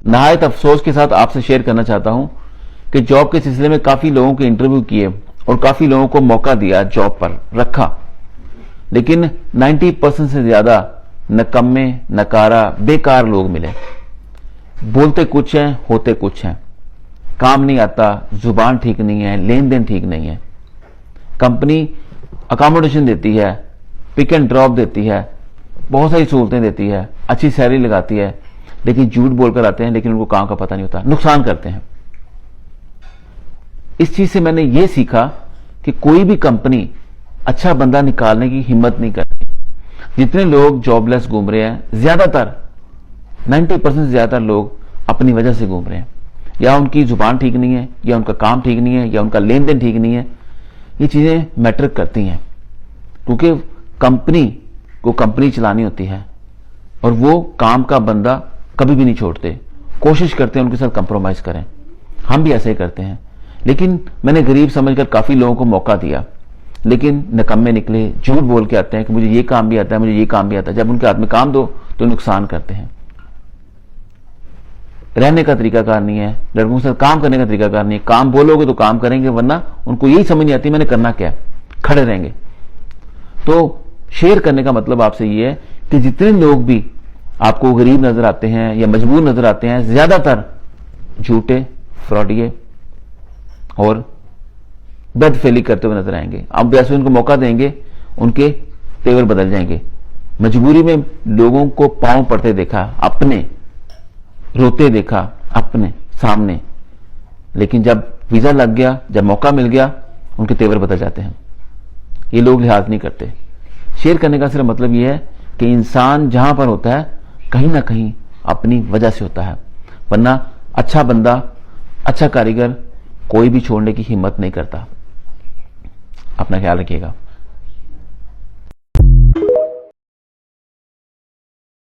नहायत अफसोस के साथ आपसे शेयर करना चाहता हूं कि जॉब के सिलसिले में काफी लोगों के इंटरव्यू किए और काफी लोगों को मौका दिया, जॉब पर रखा, लेकिन 90% से ज्यादा नकम्मे, नकारा, बेकार लोग मिले। बोलते कुछ हैं, होते कुछ हैं, काम नहीं आता, जुबान ठीक नहीं है, लेन देन ठीक नहीं है। कंपनी अकोमोडेशन देती है, पिक एंड ड्रॉप देती है, बहुत सारी सहूलतें देती है, अच्छी सैलरी लगाती है, लेकिन झूठ बोलकर आते हैं, लेकिन उनको काम का पता नहीं होता, नुकसान करते हैं। इस चीज से मैंने ये सीखा कि कोई भी कंपनी अच्छा बंदा निकालने की हिम्मत नहीं करती। जितने लोग जॉबलेस घूम रहे हैं, ज्यादातर 90% से ज्यादा लोग अपनी वजह से घूम रहे हैं। या उनकी जुबान ठीक नहीं है, या उनका काम ठीक नहीं है, या उनका लेन देन ठीक नहीं है। ये चीजें मैटर करती हैं, क्योंकि कंपनी को कंपनी चलानी होती है और वो काम का बंदा कभी भी नहीं छोड़ते, कोशिश करते हैं उनके साथ कंप्रोमाइज करें। हम भी ऐसे ही करते हैं, लेकिन मैंने गरीब समझकर काफी लोगों को मौका दिया, लेकिन नकम्मे निकले, झूठ बोल के आते हैं कि मुझे ये काम भी आता है, मुझे ये काम भी आता है। जब उनके हाथ में काम दो तो नुकसान करते हैं। रहने का तरीकाकार नहीं है, लड़कों के साथ काम करने का तरीकाकार नहीं है। काम बोलोगे तो काम करेंगे, वरना उनको यही समझ नहीं आती मैंने करना क्या है, खड़े रहेंगे। तो शेयर करने का मतलब आपसे ये है कि जितने लोग भी आपको गरीब नजर आते हैं या मजबूर नजर आते हैं, ज्यादातर झूठे, फ्रॉडिये और बदफेली करते हुए नजर आएंगे। आप जैसे उनको मौका देंगे, उनके तेवर बदल जाएंगे। मजबूरी में लोगों को पांव पड़ते देखा, अपने रोते देखा अपने सामने, लेकिन जब वीजा लग गया, जब मौका मिल गया, उनके तेवर बदल जाते हैं। ये लोग लिहाज नहीं करते। शेयर करने का सिर्फ मतलब यह है कि इंसान जहां पर होता है, कहीं ना कहीं अपनी वजह से होता है, वरना अच्छा बंदा, अच्छा कारीगर कोई भी छोड़ने की हिम्मत नहीं करता। अपना ख्याल रखिएगा।